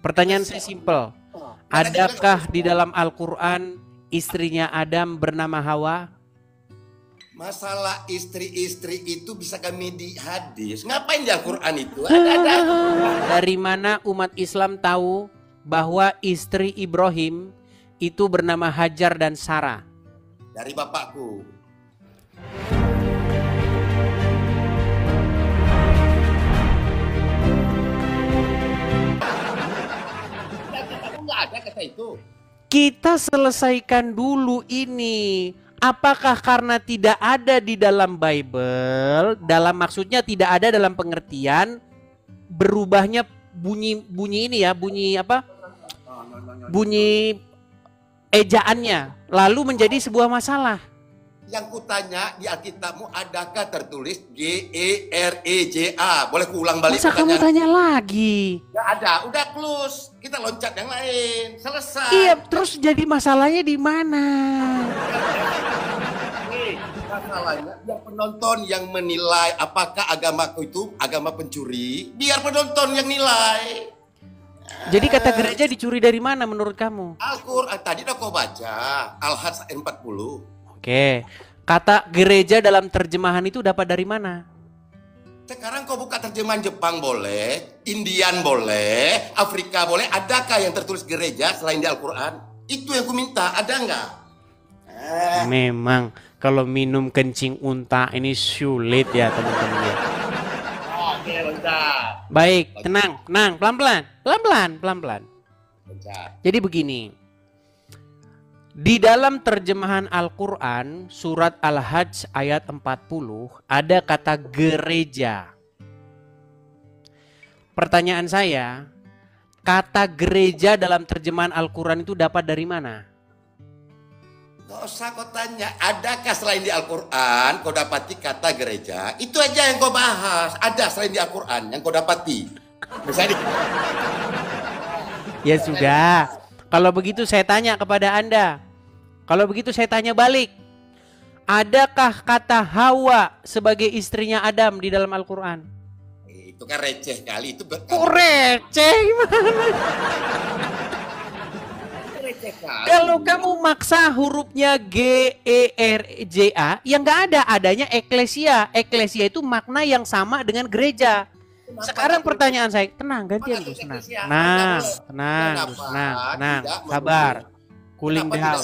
Pertanyaan saya simpel. Adakah di dalam Al-Quran istrinya Adam bernama Hawa? Masalah istri-istri itu bisa kami di hadis. Ngapain di Al-Quran itu? Ada. Dari mana umat Islam tahu bahwa istri Ibrahim itu bernama Hajar dan Sarah? Dari bapakku. Nggak ada kata itu. Kita selesaikan dulu ini. Apakah karena tidak ada di dalam Bible, dalam maksudnya tidak ada dalam pengertian berubahnya bunyi ini ya, bunyi apa? Bunyi ejaannya lalu menjadi sebuah masalah. Yang kutanya di Alkitabmu adakah tertulis Gereja? Boleh kuulang balik? Masa kamu tanya lagi? Nggak ada, udah close. Kita loncat yang lain, selesai. Iya, terus jadi masalahnya di mana? Masalahnya yang penonton yang menilai apakah agamaku itu agama pencuri, biar penonton yang nilai. Jadi kata gereja dicuri dari mana menurut kamu? Al-Quran tadi udah kau baca, Al-Hajj 40. Oke, kata gereja dalam terjemahan itu dapat dari mana? Sekarang kau buka terjemahan Jepang boleh, Indian boleh, Afrika boleh. Adakah yang tertulis gereja selain di Al-Quran? Itu yang ku minta, ada nggak? Memang kalau minum kencing unta ini sulit ya teman-teman ya. Oke, loncat. Baik, tenang, pelan-pelan. Loncat. Jadi begini. Di dalam terjemahan Al-Quran surat Al-Hajj ayat 40 ada kata gereja. Pertanyaan saya, kata gereja dalam terjemahan Al-Quran itu dapat dari mana? Gak usah kau tanya, adakah selain di Al-Quran kau dapati kata gereja? Itu aja yang kau bahas. Ada selain di Al-Quran yang kau dapati. Misalnya Ya sudah, kalau begitu saya tanya kepada Anda. Kalau begitu saya tanya balik. Adakah kata Hawa sebagai istrinya Adam di dalam Al-Quran? itu kan receh kali. Itu Kok receh gimana? receh kali. Kalau kamu maksa hurufnya Gereja, yang nggak ada, adanya eklesia. Eklesia itu makna yang sama dengan gereja. Sekarang pertanyaan saya, tenang, gantian Gus, tenang, sabar, cooling down,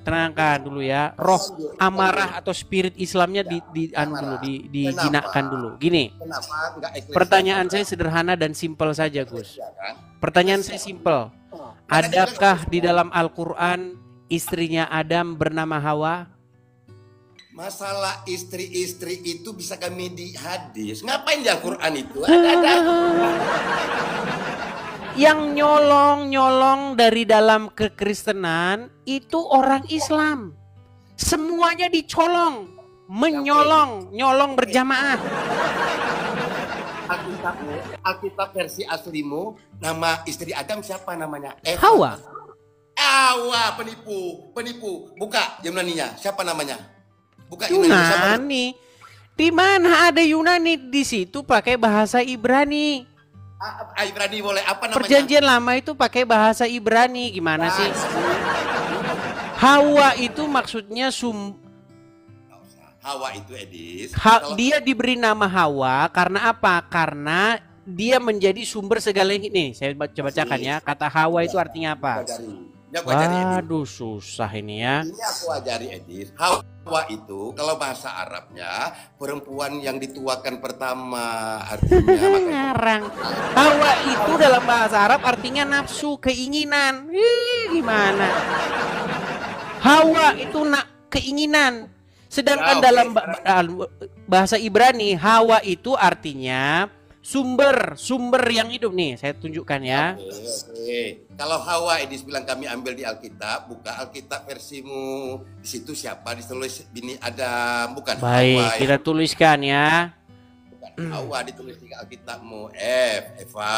tenangkan dulu ya. Roh amarah atau spirit Islamnya dijinakkan dulu. Gini, pertanyaan saya sederhana dan simpel saja, Gus. Pertanyaan saya simpel. Adakah di dalam Al-Quran istrinya Adam bernama Hawa? Masalah istri-istri itu bisa kami di hadis. Ngapain di Al-Quran itu? Ada. Yang nyolong dari dalam kekristenan itu orang Islam. Semuanya dicolong, nyolong berjamaah. Alkitab versi aslimu, nama istri Adam siapa namanya? Hawa. Penipu. Buka Yunaninya, siapa namanya? Buka Yunani. Di mana ada Yunani? Di situ pakai bahasa Ibrani. Ibrani boleh, apa namanya? Perjanjian lama itu pakai bahasa Ibrani. Gimana sih? Hawa itu maksudnya Hawa itu Edis. Dia diberi nama Hawa karena apa? Karena dia menjadi sumber segala ini. Saya bacakan ya. Kata Hawa itu artinya apa? Waduh, susah ini ya. Ini aku ajari Edis. Hawa itu kalau bahasa Arabnya perempuan yang dituakan pertama, artinya ngarang. Hawa itu dalam bahasa Arab artinya nafsu, keinginan. Gimana? Hawa itu keinginan. Sedangkan dalam bahasa Ibrani Hawa itu artinya sumber yang hidup nih. Saya tunjukkan ya. Oke. Kalau Hawa Edis bilang kami ambil di Alkitab, buka Alkitab versimu. Di situ siapa ditulis bini Adam, bukan Baik, Hawa. kita tuliskan ya. Bukan Hawa ditulis di Alkitabmu. Eva.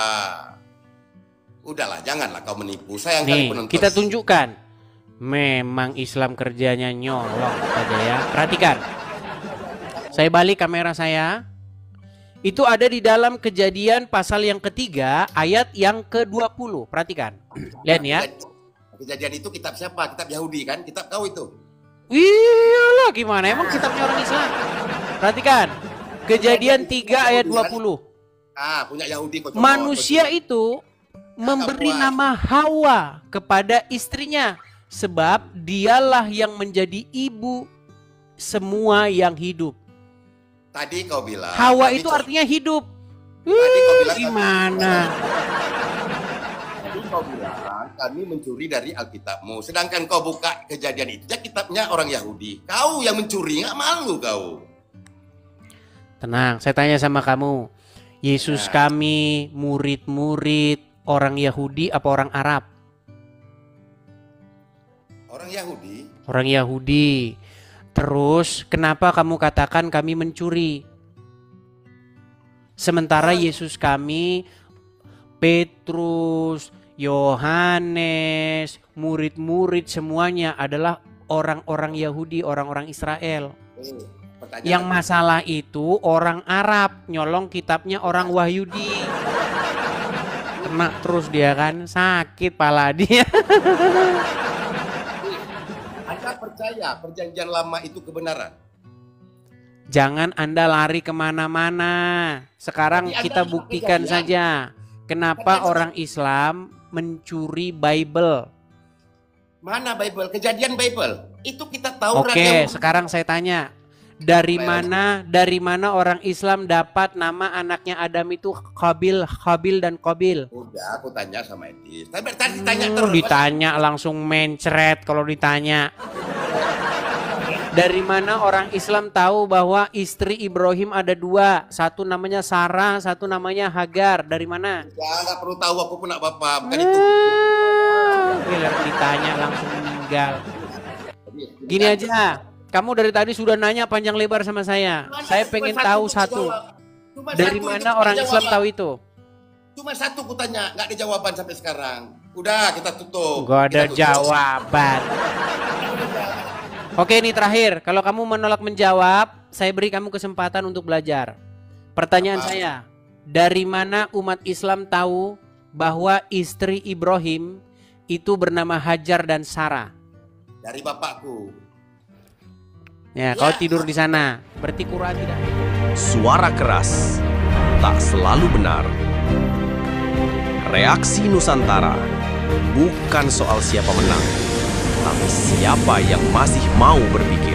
Udahlah, janganlah kau menipu. Sayang kali penonton. Kita tunjukkan. Memang Islam kerjanya nyolong saja ya. Perhatikan. Saya balik kamera saya. Itu ada di dalam Kejadian pasal yang ketiga ayat yang ke-20. Perhatikan. Lihat ya. Kejadian itu kitab siapa? Kitab Yahudi kan? Kitab kau itu. Iyalah, gimana? Emang kitabnya orang Islam. Perhatikan. Kejadian 3 ayat 20. Punya Yahudi. Manusia itu memberi nama Hawa kepada istrinya, sebab dialah yang menjadi ibu semua yang hidup. Tadi kau bilang Hawa itu artinya hidup. Tadi kau bilang Gimana? Tadi kau bilang kami mencuri dari Alkitabmu. Sedangkan kau buka Kejadian itu, ya kitabnya orang Yahudi. Kau yang mencuri, nggak malu kau? Tenang, saya tanya sama kamu. Yesus kami murid-murid orang Yahudi apa orang Arab? Orang Yahudi. Orang Yahudi. Terus kenapa kamu katakan kami mencuri? Sementara Yesus kami, Petrus, Yohanes, murid-murid semuanya adalah orang-orang Yahudi, orang-orang Israel. Yang masalah itu orang Arab, nyolong kitabnya orang Wahyudi. Kena terus dia kan, sakit pala dia. Anda percaya perjanjian lama itu kebenaran? Jangan Anda lari kemana-mana. Sekarang kita buktikan saja. Kenapa orang Islam mencuri Bible? Mana Bible? Kejadian Bible. Itu kita tahu. Oke, sekarang saya tanya. Dari mana orang Islam dapat nama anaknya Adam itu Habil dan Qabil? Udah, aku tanya sama Edis. Tadi tanya terus. Ditanya langsung mencret kalau ditanya. Dari mana orang Islam tahu bahwa istri Ibrahim ada dua? Satu namanya Sarah, satu namanya Hagar. Dari mana? Ya, nggak perlu tahu, aku pun nak bapak. Bukan itu. Ditanya langsung meninggal. Gini aja. Kamu dari tadi sudah nanya panjang lebar sama saya. Saya pengen tahu satu. Dari mana orang Islam tahu itu? Cuma satu kutanya, nggak ada jawaban sampai sekarang. Udah, kita tutup. Gak ada jawaban. Oke, ini terakhir. Kalau kamu menolak menjawab, saya beri kamu kesempatan untuk belajar. Pertanyaan saya, dari mana umat Islam tahu bahwa istri Ibrahim itu bernama Hajar dan Sarah? Dari bapakku. Ya, kau tidur di sana. Berarti Quran tidak. Suara keras tak selalu benar. Reaksi Nusantara bukan soal siapa menang, tapi siapa yang masih mau berpikir.